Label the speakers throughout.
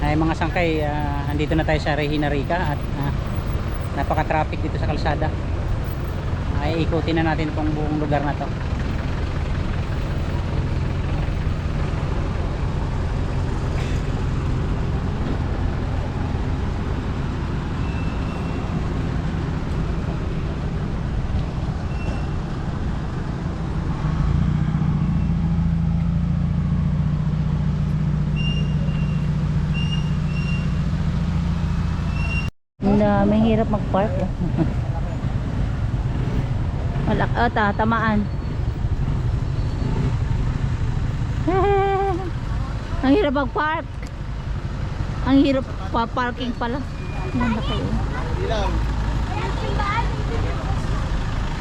Speaker 1: Ay mga sangkay, andito na tayo sa Regina Rica at napaka-traffic dito sa kalsada. Ay ikutin na natin itong buong lugar na to.
Speaker 2: May hirap mag-park. Wala, tamaan. Ang hirap mag-park. Ang hirap pa-parking pala. Yan na kayo.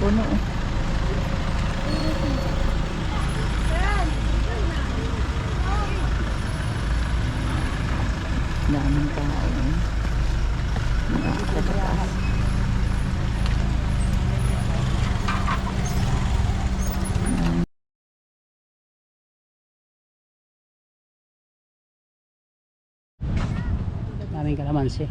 Speaker 2: Puno. Daming tao.
Speaker 1: Daming kalamansi.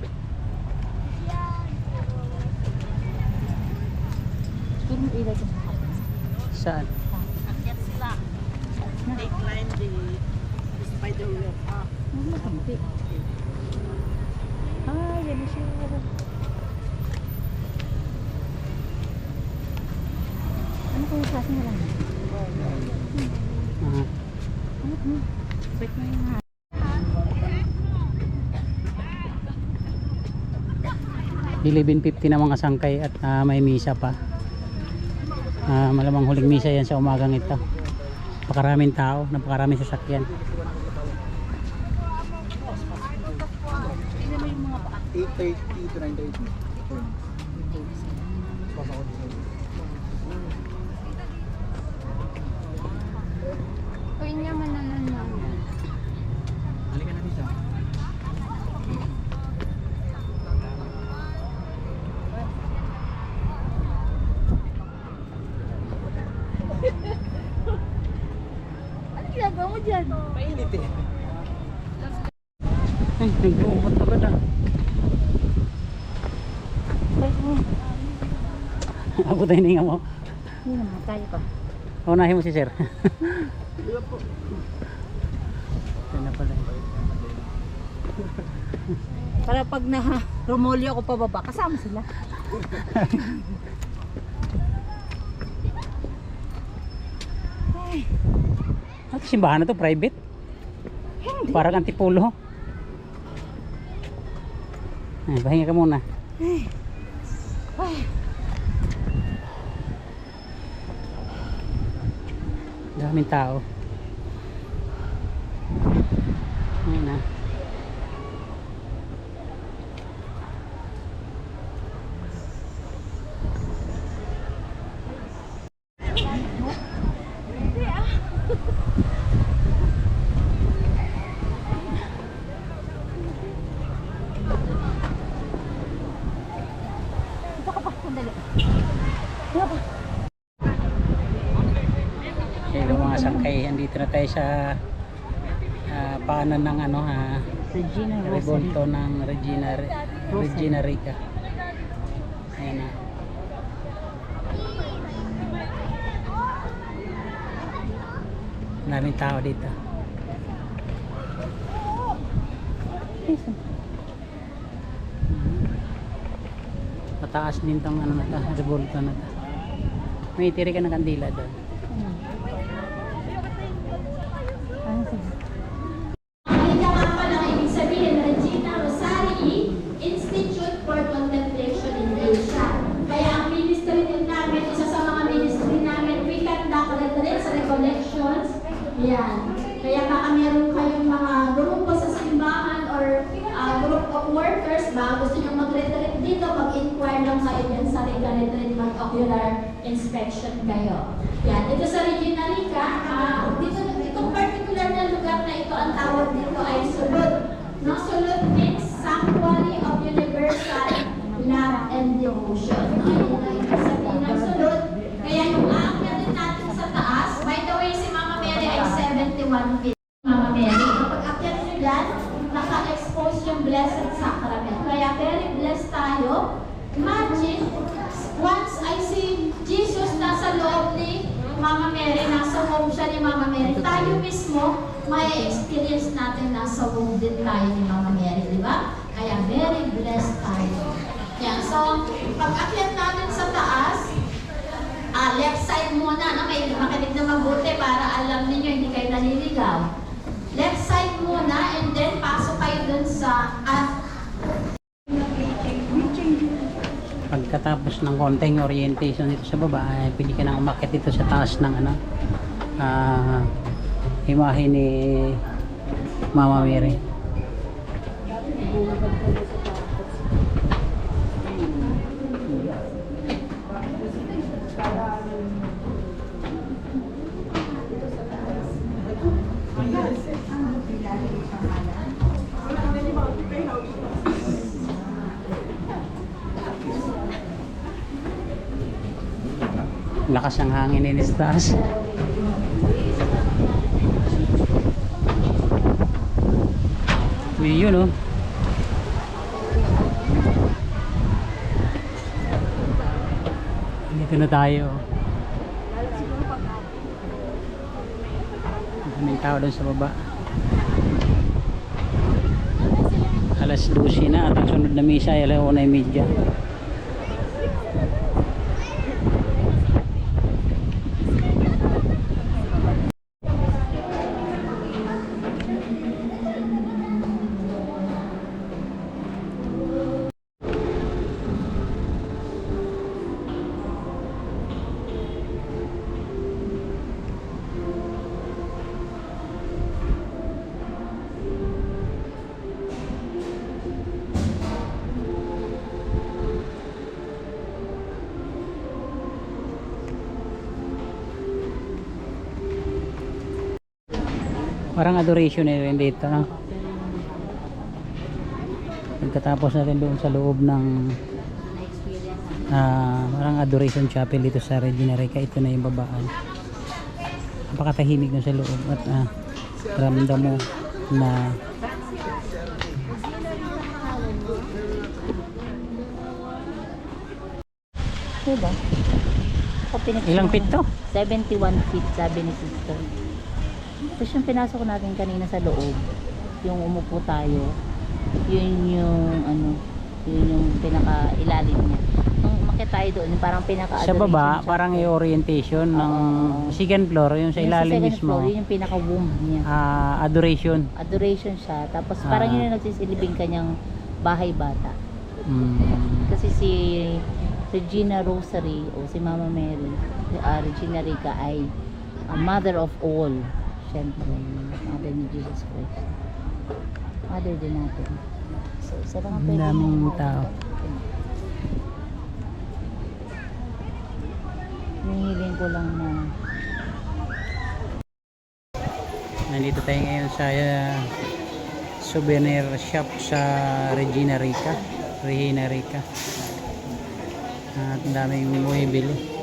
Speaker 1: Saan?
Speaker 3: Akyat sila. They climb the spider web.
Speaker 2: Yan na siya. Ano kung sas na lang? Ano kung? Wait na yun ha.
Speaker 1: $11.50 na mga sangkay at may misa pa. Malamang huling misa yan sa umagang ito. Napakaraming tao, napakaraming sasakyan.
Speaker 4: 8:30 to 9:30.
Speaker 2: Uy, niya manananan.
Speaker 1: Halika na dito.
Speaker 2: Ano ginagawa mo dyan?
Speaker 4: Mainit eh.
Speaker 1: Ay, nag-uumot agad ah. Ako tayo hininga mo.
Speaker 2: Hindi naman, kaya pa.
Speaker 1: Unahin mo si sir.
Speaker 4: Iya po.
Speaker 1: Yan na pala.
Speaker 2: Para pag na-romolyo ako pababa, kasama sila.
Speaker 1: Ito simbahan na to, private. Parang antipulo. Ay, pahinga ka muna. Daming tao. Ayun na. Hello mga sangkay, andito na tayo sa paanan ng
Speaker 2: Regina
Speaker 1: Rebulto ng Regina Rica. Ayan na. Maraming tao dito. Mataas din tong Rebulto na to. May tiri ka ng kandila doon.
Speaker 5: Ika nga pala ang ibig sabihin, Regina Rosari Institute for Contemplation in Asia. Kaya ang ministry din namin, isa sa mga ministry namin, we conduct retreats, recollections. Yan. Kaya baka meron kayong mga grupo sa simbahan or group of workers ba, gusto nyo mag-retreat dito, mag-inquire lang kayo dyan sa Rica Retreat, mag-ocular inspection kayo. Yan. Ito sa Regina Rica, itong particular na lugar na ito, ang tawag dito ay Sulud. No? Sulud means Sanctuary of Universal Love and Devotion. No? Yung ibig sabihin ng Sulud. Kaya yung aakyat din natin sa taas, by the way, si Mama Mary ay 71 feet. Mama Mary, kapag akyat nyo dyan, naka-expose yung Blessed Sacrament. Kaya very blessed tayo. Imagine, once I see Jesus nasa loob ni Mama Mary, nasa womb siya ni Mama Mary, tayo mismo, may experience natin nasa womb din tayo ni Mama Mary, di ba? Kaya very blessed tayo. Yan, so, pag-akyat natin sa taas, left side muna, no? May makinig na mabuti para alam niyo hindi kayo naliligaw. Left side muna, and then pasok kayo dun sa
Speaker 1: Pagkatapos ng konting orientation dito sa baba, ay pwede ka nang umakyat dito sa taas ng imahe ni Mama Mary. Lakas ng hangin din sa taas. Yun oh. Dito na tayo. Daming tao doon sa baba. Alas 12 na at ang sunod na misa ay 1:30. Parang adoration na rin dito, no? Pagkatapos natin doon sa loob ng parang adoration chapel dito sa Regina Rica, ito na yung babaan. Napakatahimik doon sa loob at ramdam mo na
Speaker 2: Diba?
Speaker 1: ilang feet to?
Speaker 2: 71 feet, sabi ni sister. Tapos yung pinasok natin kanina sa loob, yung umupo tayo, yun yung pinaka-ilalim niya. Nung umakyat tayo doon, yung parang pinaka-adoration
Speaker 1: Sa baba,
Speaker 2: chapel.
Speaker 1: parang yung orientation ng second floor, yung sa
Speaker 2: Yung
Speaker 1: ilalim
Speaker 2: second
Speaker 1: mismo.
Speaker 2: floor, yun yung pinaka-womb niya.
Speaker 1: Adoration.
Speaker 2: Adoration siya. Tapos parang yun yung nagsisilibing kanyang bahay bata. Kasi si Regina Rosary o si Mama Mary, Regina Rica ay mother of all. Siyempre, mother ni Jesus Christ. Mother din natin. So, isa lang ang
Speaker 1: Ang
Speaker 2: pwede
Speaker 1: daming
Speaker 2: mo.
Speaker 1: tao.
Speaker 2: Hinihiling ko lang na
Speaker 1: Nandito tayo ngayon sa souvenir shop sa Regina Rica. At ang daming bumibili.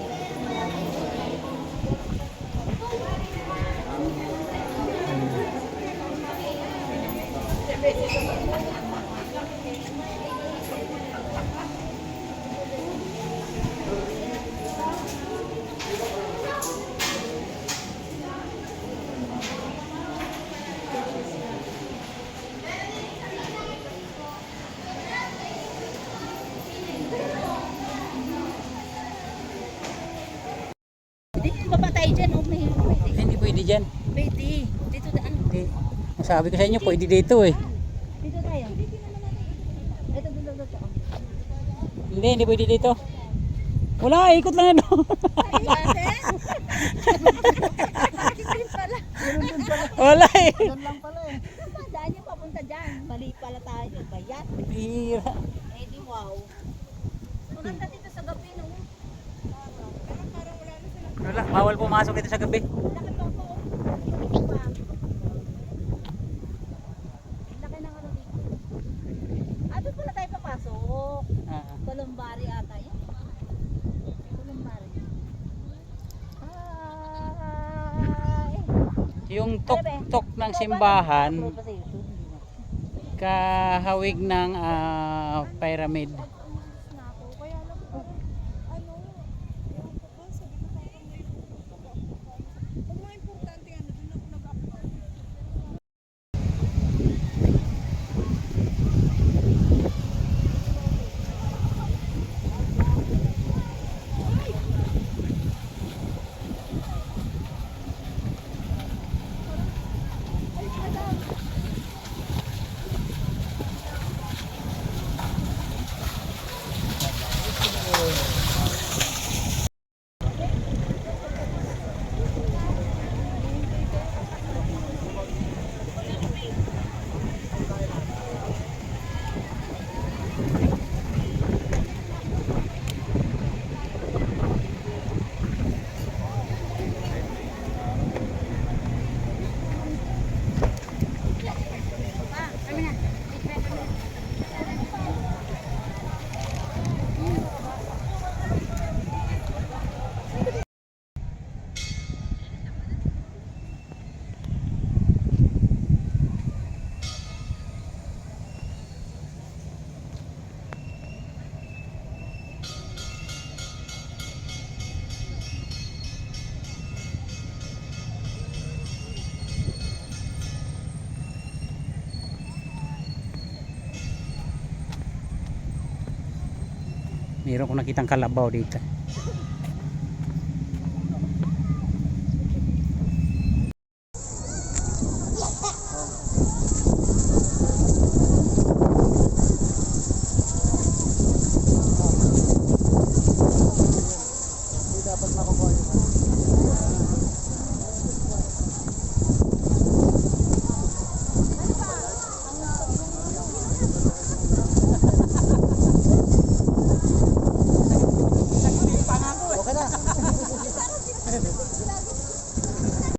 Speaker 2: baba tayo dyan, may
Speaker 1: Hindi pwede dyan.
Speaker 2: pwede. Dito daan.
Speaker 1: Hindi. Sabi ko sa inyo, pwede dito eh.
Speaker 2: Dito tayo. Ito.
Speaker 1: Hindi pwede dito. Wala, ikot lang ano. Wala eh.
Speaker 4: Yan lang pala eh.
Speaker 2: Daan yung papunta dyan. Mali pala tayo. Bayat.
Speaker 1: Bira.
Speaker 2: Eh di wow. Maganda dito sa gabi, no? Parang wala na sila.
Speaker 1: Wala, bawal pumasok dito sa gabi.
Speaker 2: Laki pa po. Laki ng ano dito. Doon pala tayo papasok. Columbari ata yun. Columbari.
Speaker 1: Yung tok-tok ng simbahan, kahawig ng pyramid. Meron ko nakitang kalabaw dito.
Speaker 4: Okay na.